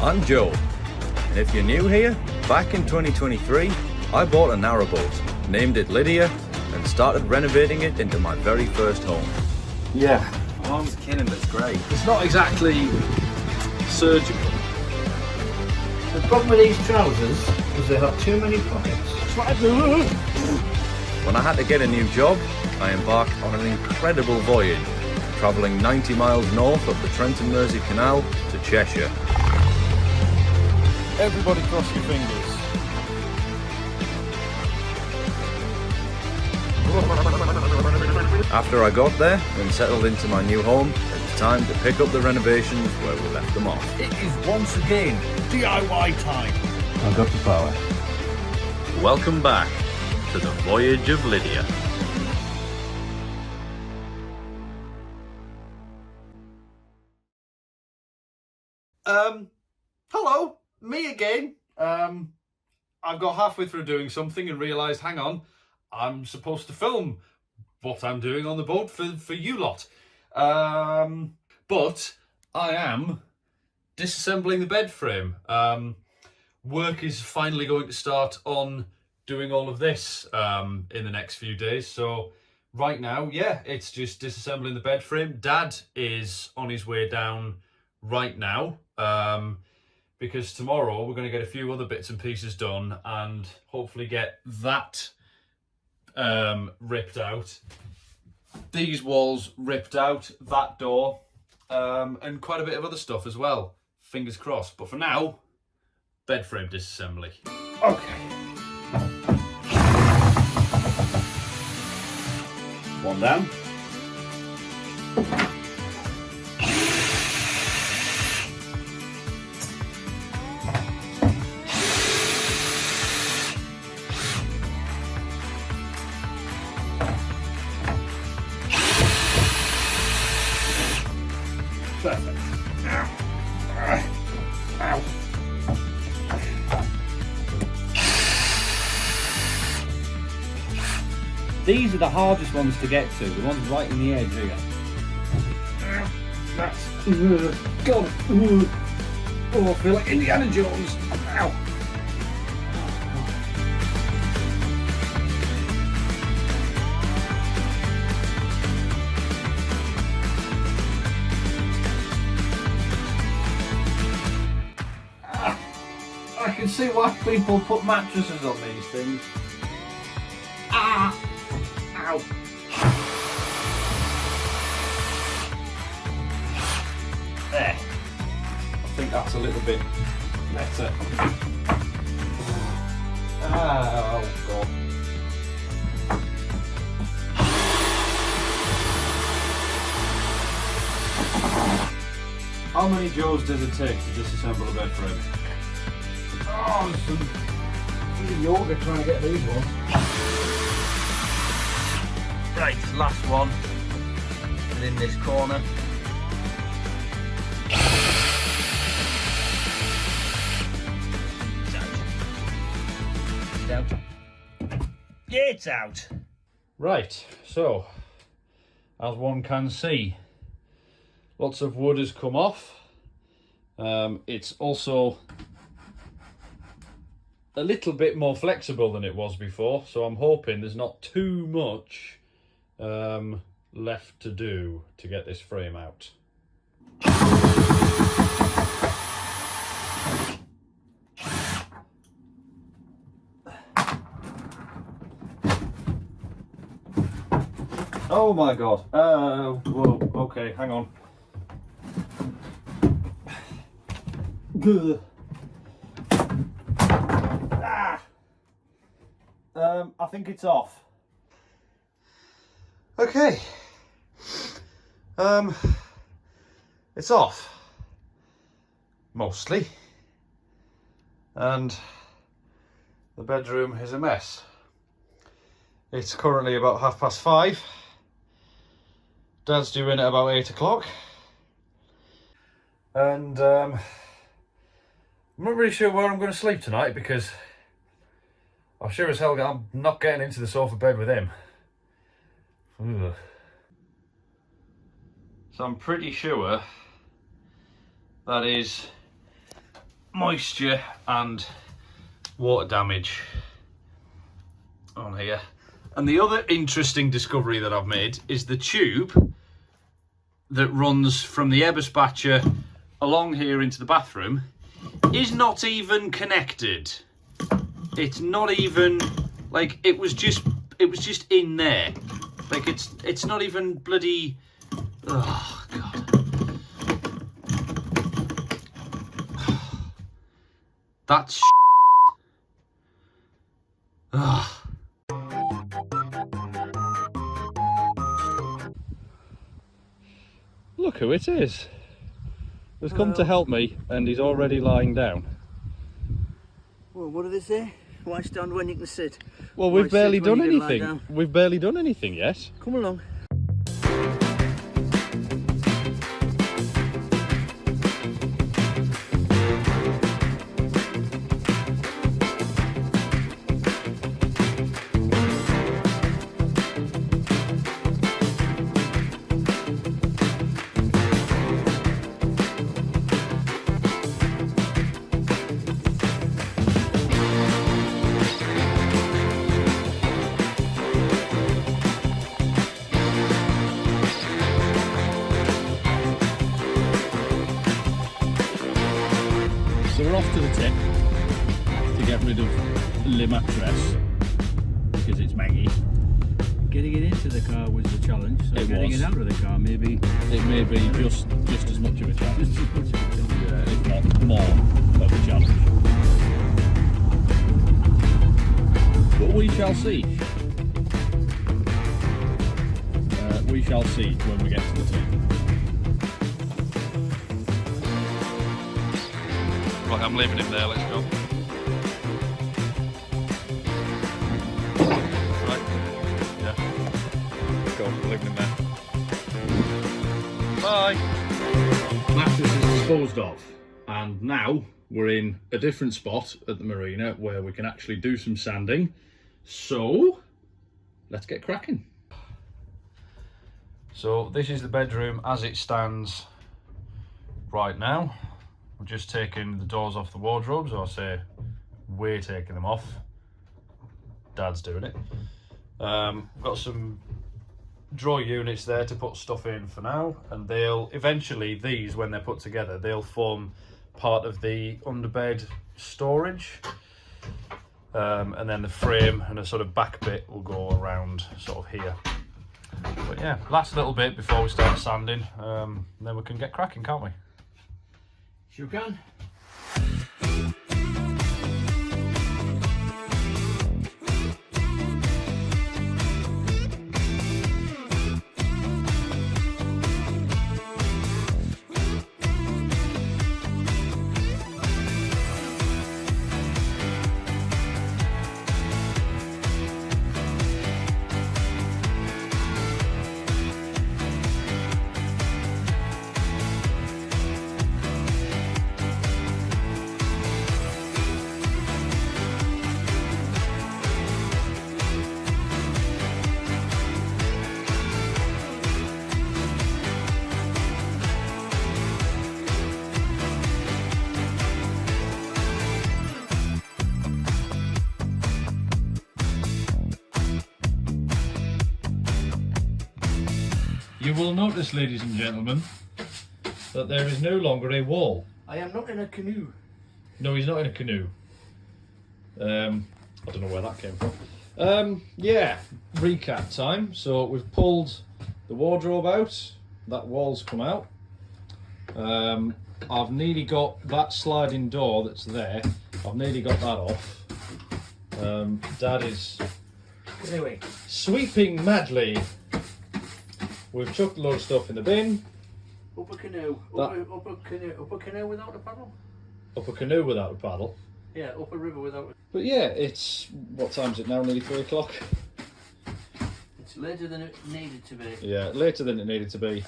I'm Joe, and if you're new here, back in 2023, I bought a narrowboat, named it Lydia, and started renovating it into my very first home. Yeah, Arms killing, that's great. it's not exactly surgical. The problem with these trousers is they have too many pockets. When I had to get a new job, I embarked on an incredible voyage, travelling 90 miles north up the Trent and Mersey Canal to Cheshire. Everybody cross your fingers. After I got there and settled into my new home, it was time to pick up the renovations where we left them off. It is once again DIY time. I've got the power. Welcome back to the Voyage of Lydia. Hello, me again. I've got halfway through doing something and realised, hang on, I'm supposed to film what I'm doing on the boat for you lot. But I am disassembling the bed frame. Work is finally going to start on doing all of this in the next few days. So right now, yeah, it's just disassembling the bed frame. Dad is on his way down right now because tomorrow we're going to get a few other bits and pieces done and hopefully get that ripped out, these walls ripped out, that door, and quite a bit of other stuff as well. Fingers crossed. But for now, bed frame disassembly. Okay. One down. Perfect. Ow. Ow. These are the hardest ones to get to, the ones right in the edge here. That's... God. Oh, I feel like Indiana Jones. Ow. I can see why people put mattresses on these things. Ah! Ow! There. I think that's a little bit better. Oh God. How many Joes does it take to disassemble a bed frame? Oh, there's some yoga trying to get these ones. Right, last one. And in this corner. It's out. Yeah, it's out. Right, so as one can see, lots of wood has come off. It's also a little bit more flexible than it was before, so I'm hoping there's not too much left to do to get this frame out. Oh my God. Whoa, okay, hang on. I think it's off. Okay. It's off. Mostly. And the bedroom is a mess. It's currently about 5:30. Dad's due in at about 8 o'clock. And I'm not really sure where I'm going to sleep tonight because I sure as hell I'm not getting into the sofa bed with him. Ugh. So I'm pretty sure that is moisture and water damage on here. And the other interesting discovery that I've made is the tube that runs from the Eberspacher along here into the bathroom is not even connected. It's not even, like, it was just in there. Like, it's not even bloody, oh god. That's ugh. Look who it is. He's come to help me and he's already lying down. Well, what do they say? Why stand when you can sit? Well, we've barely done anything. We've barely done anything yet. Come along. So we're off to the tip to get rid of the mattress because it's mangy. Getting it into the car was the challenge. So It getting was. it out of the car, maybe. It may be just as much of a challenge, Just as much of a challenge. if not more of a challenge. But we shall see. We shall see when we get to the tip. Right, I'm leaving him there, let's go. Right, yeah. Go, I'm leaving him there. Bye! Mattress is disposed of, and now we're in a different spot at the marina where we can actually do some sanding. So, let's get cracking. So this is the bedroom as it stands right now. We're just taking the doors off the wardrobes, or I say we're taking them off. Dad's doing it. Got some drawer units there to put stuff in for now, and they'll eventually, these when they're put together, they'll form part of the underbed storage. And then the frame and a sort of back bit will go around sort of here. But yeah, last little bit before we start sanding, then we can get cracking, can't we? Sure can. You will notice, ladies and gentlemen, that there is no longer a wall. I am not in a canoe. No, he's not in a canoe. I don't know where that came from. Yeah, recap time. So we've pulled the wardrobe out. That wall's come out. I've nearly got that sliding door that's there. I've nearly got that off. Dad is Anyway, sweeping madly. We've chucked a load of stuff in the bin. up a canoe. Up a canoe without a paddle. Up a canoe without a paddle. Yeah, up a river without a... But yeah, it's, what time is it now? Nearly 3 o'clock? It's later than it needed to be. Yeah, later than it needed to be.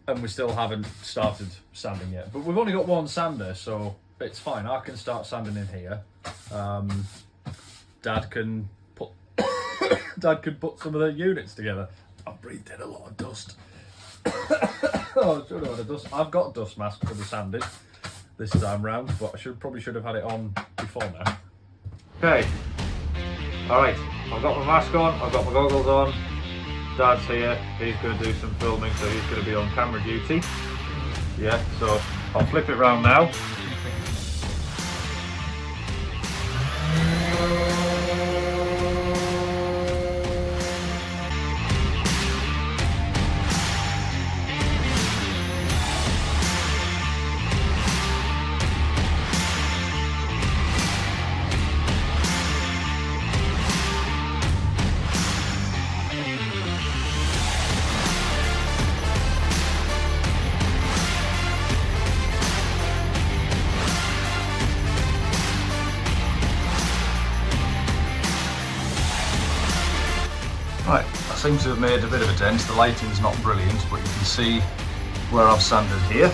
And we still haven't started sanding yet. But we've only got one sander, so it's fine. I can start sanding in here. Dad can put Dad can put some of the units together. I've breathed in a lot of dust. Oh, I should have had a dust. I've got a dust mask for the sanding. this time round, but I probably should have had it on before now. Okay. Alright, I've got my mask on, I've got my goggles on. Dad's here, he's going to do some filming, so he's going to be on camera duty. Yeah, so I'll flip it round now. Right, I seem to have made a bit of a dent. The lighting's not brilliant, but you can see where I've sanded here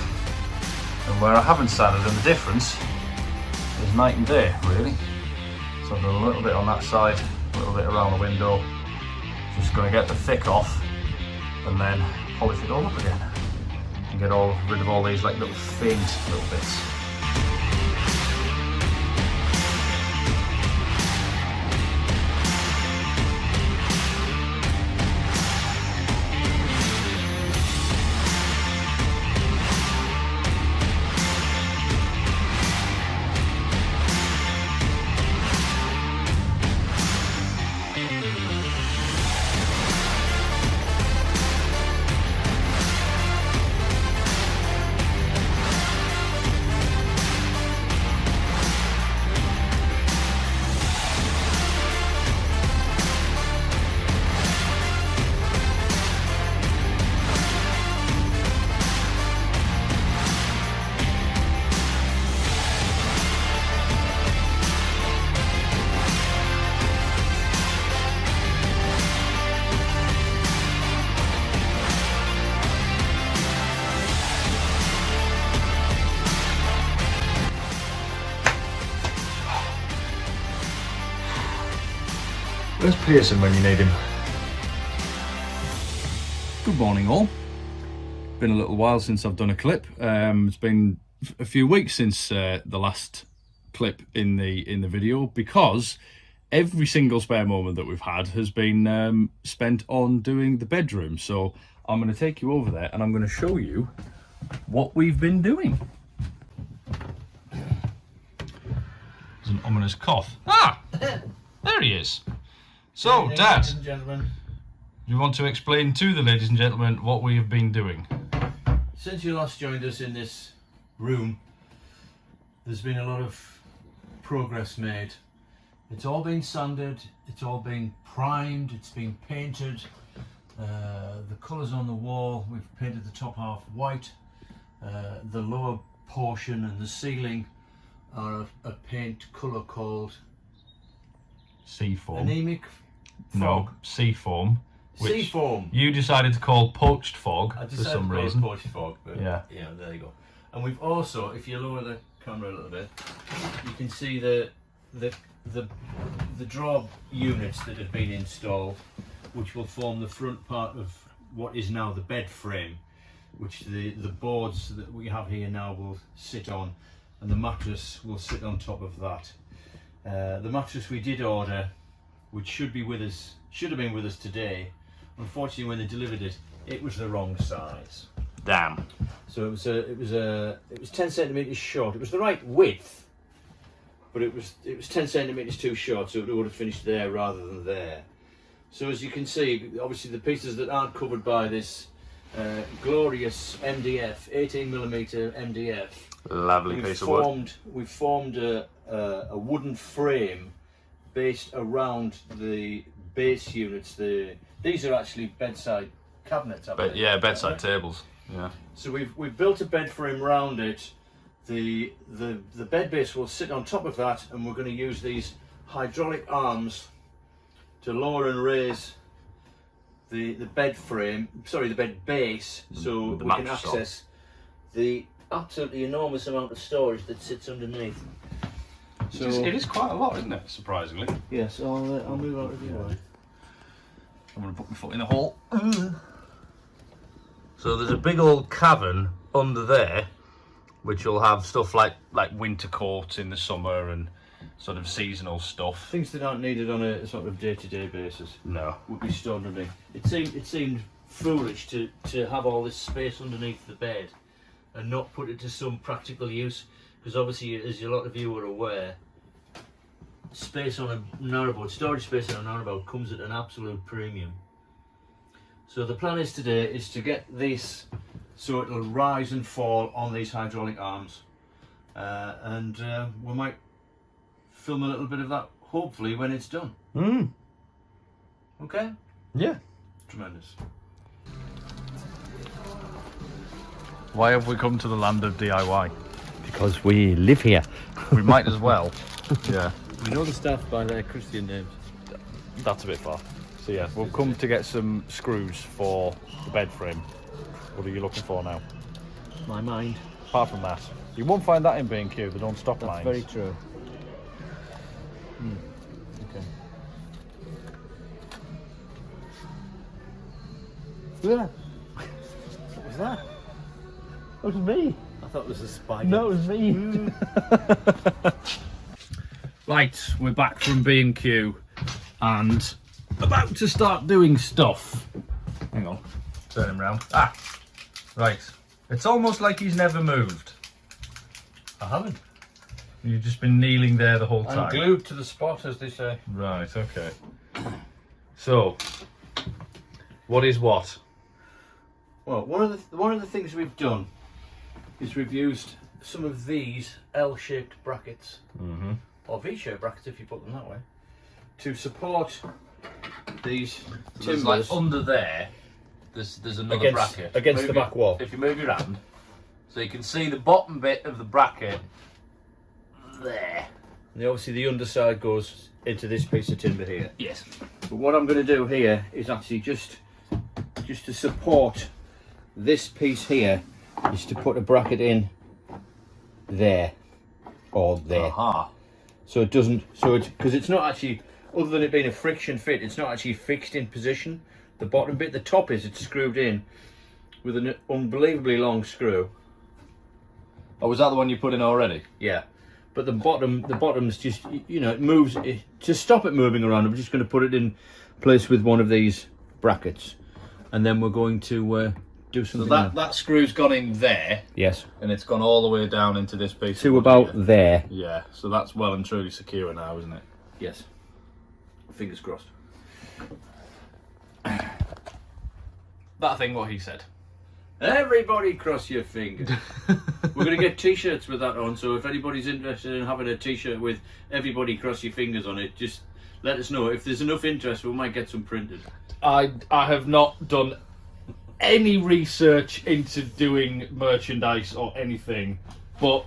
and where I haven't sanded, and the difference is night and day, really. So I've done a little bit on that side, a little bit around the window. Just going to get the thick off and then polish it all up again and get rid of all these like little faint little bits. Where's Pearson when you need him? Good morning all. Been a little while since I've done a clip. It's been a few weeks since the last clip in the video, because every single spare moment that we've had has been spent on doing the bedroom. So I'm going to take you over there and I'm going to show you what we've been doing. There's an ominous cough. Ah! There he is. So, Dad, Ladies and gentlemen, you want to explain to the ladies and gentlemen what we have been doing? since you last joined us in this room, there's been a lot of progress made. It's all been sanded, it's all been primed, it's been painted. The colours on the wall, we've painted the top half white. The lower portion and the ceiling are a paint colour called Seafoam. anemic fog. No, seafoam. Which Seafoam. you decided to call poached fog I for decided some to call it reason. poached fog, but Yeah. there you go. And we've also, if you lower the camera a little bit, you can see the draw units that have been installed, which will form the front part of what is now the bed frame, which the boards that we have here now will sit on, and the mattress will sit on top of that. The mattress we did order, which should have been with us today, unfortunately when they delivered it, it was the wrong size. Damn. So it was 10 centimeters short. It was the right width, but it was 10 centimeters too short, so it would have finished there rather than there. So as you can see, obviously the pieces that aren't covered by this glorious MDF, 18mm MDF. Lovely piece of wood. We've formed a wooden frame based around the base units. These are actually bedside cabinets. But yeah, bedside tables. Yeah. So we've built a bed frame round it. The bed base will sit on top of that, and we're going to use these hydraulic arms to lower and raise the bed frame, sorry, the bed base, so we can access the absolutely enormous amount of storage that sits underneath. So It is quite a lot, isn't it? Surprisingly. yes, I'll move out of your way. I'm going to put my foot in the hole. So there's a big old cavern under there, which will have stuff like winter coats in the summer and sort of seasonal stuff. Things that aren't needed on a sort of day-to-day basis. No. Would be stored underneath. It seemed foolish to have all this space underneath the bed and not put it to some practical use, because obviously, as a lot of you are aware, space on a narrowboat, storage space on a narrowboat comes at an absolute premium. So the plan is today is to get this so it'll rise and fall on these hydraulic arms, and we might film a little bit of that hopefully when it's done. Okay? Yeah. Tremendous. Why have we come to the land of DIY? Because we live here. We might as well. Yeah. We know the staff by their Christian names. That's a bit far. So yeah, we'll come to get some screws for the bed frame. What are you looking for now? My mind. Apart from that, you won't find that in B&Q. They don't stock That's mines. very true. Okay. Yeah. What was that? That was me. I thought it was a spider. No, it was me. Right, we're back from B&Q and about to start doing stuff. Hang on, turn him round. Ah, right. It's almost like he's never moved. I haven't. You've just been kneeling there the whole time. I'm glued to the spot, as they say. Right, okay. So, what is what? Well, one of the things we've done is we've used some of these L-shaped brackets, or V-shaped brackets if you put them that way, to support these timbers Like under there, there's another bracket. against the back wall. If you move your hand, so you can see the bottom bit of the bracket there. And obviously the underside goes into this piece of timber here. Yes. But what I'm going to do here is actually just to support this piece here, is to put a bracket in there or there. Aha. So it doesn't, because it's not actually, other than it being a friction fit, it's not actually fixed in position. The bottom bit, the top is, it's screwed in with an unbelievably long screw. Oh, was that the one you put in already? Yeah. But the bottom's just, you know, it moves, to stop it moving around, I'm just going to put it in place with one of these brackets. And then we're going to do something. So that screw's gone in there. Yes. And it's gone all the way down into this piece. To about there. Yeah, so that's well and truly secure now, isn't it? Yes. Fingers crossed. That thing, what he said. Everybody cross your fingers. We're going to get t-shirts with that on, so if anybody's interested in having a t-shirt with everybody cross your fingers on it, just let us know. If there's enough interest, we might get some printed. I have not done any research into doing merchandise or anything, but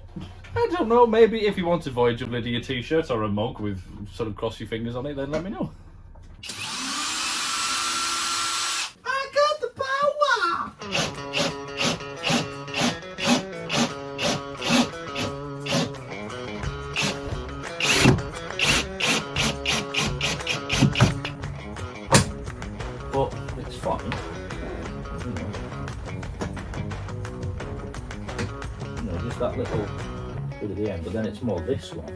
I don't know, maybe if you want a Voyage of Lydia t-shirt or a mug with sort of cross your fingers on it, then let me know. I got the power! But it's fine. You know, just that little bit at the end, but then it's more this one.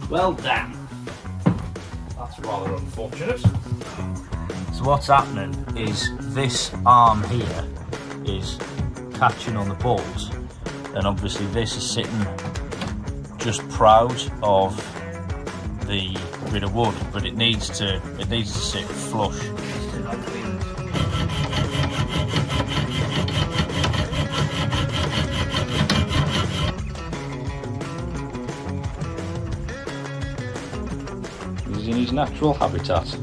Well done. That's rather unfortunate. So what's happening is this arm here is catching on the bolt, and obviously this is sitting just proud of the bit of wood, but it needs to sit flush. He's in his natural habitat,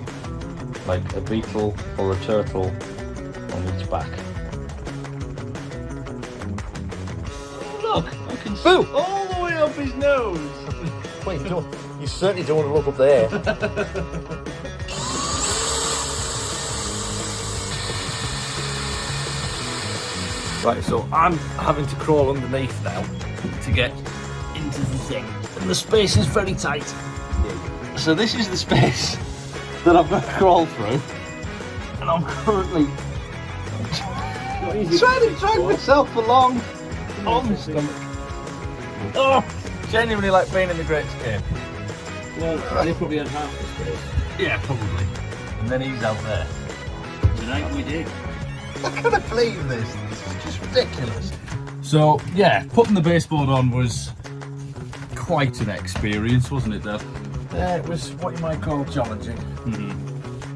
like a beetle or a turtle on its back. Look, I can see all the way up his nose. Wait, you certainly don't want to look up there. Right, so I'm having to crawl underneath now to get into the thing. And the space is very tight. So this is the space that I've got to crawl through. And I'm currently trying to drag myself along on my stomach. Oh, genuinely like being in the Great Escape. Well, they probably had half the space. Yeah, probably. And then he's out there. Tonight we did. I can't believe this. This is just ridiculous. So yeah, putting the baseboard on was quite an experience, wasn't it, Dad? It was what you might call challenging.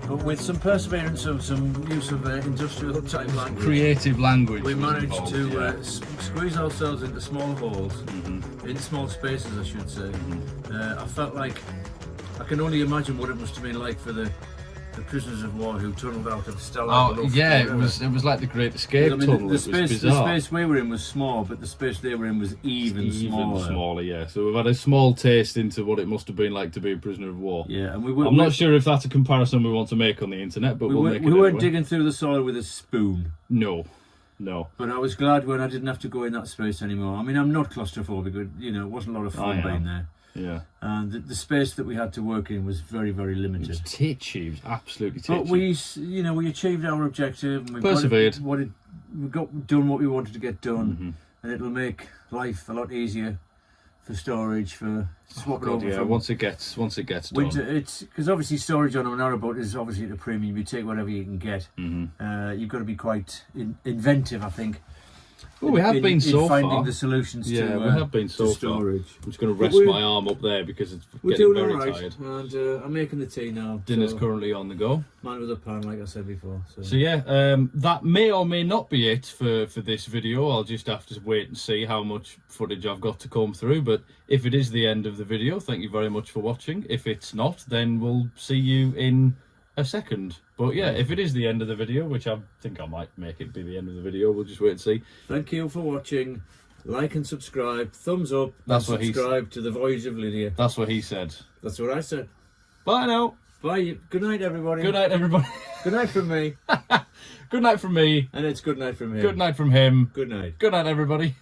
But with some perseverance and some use of industrial type language, Creative language. we was managed involved, to yeah. squeeze ourselves into small holes, in small spaces, I should say. I felt like I can only imagine what it must have been like for the prisoners of war who tunnelled out of Stella. Oh yeah, it was like the Great Escape I mean, tunnel. the It was space bizarre. we were in was small, but the space they were in was even smaller. Yeah. So we've had a small taste into what it must have been like to be a prisoner of war. Yeah, and I'm not sure if that's a comparison we want to make on the internet, but we'll make it we weren't anyway. digging through the soil with a spoon. No. But I was glad when I didn't have to go in that space anymore. I mean, I'm not claustrophobic, but you know, it wasn't a lot of fun being there. Yeah. And the space that we had to work in was very, very limited. It's titchy, absolutely titchy. But we achieved our objective. And we Persevered. We got done what we wanted to get done, and it'll make life a lot easier for storage, for swapping over from once it gets winter. done. It's because obviously storage on a narrowboat is obviously at a premium. You take whatever you can get. You've got to be quite inventive, I think. Well, we have been so finding far. the solutions to we have been so to far. storage. I'm just going to rest my arm up there because it's We're getting doing very all right, tired. and I'm making the tea now. Dinner's so currently on the go. man with a pan, like I said before. So yeah, that may or may not be it for this video. I'll just have to wait and see how much footage I've got to comb through. But if it is the end of the video, thank you very much for watching. If it's not, then we'll see you in a second. But yeah, if it is the end of the video, which I think I might make it be the end of the video, we'll just wait and see. Thank you for watching. Like and subscribe. Thumbs up. That's and what he subscribe to the Voyage of Lydia. That's what he said. That's what I said. Bye now. Bye. Good night, everybody. Good night, everybody. Good night from me. Good night from me. And it's good night from him. Good night from him. Good night. Good night, everybody.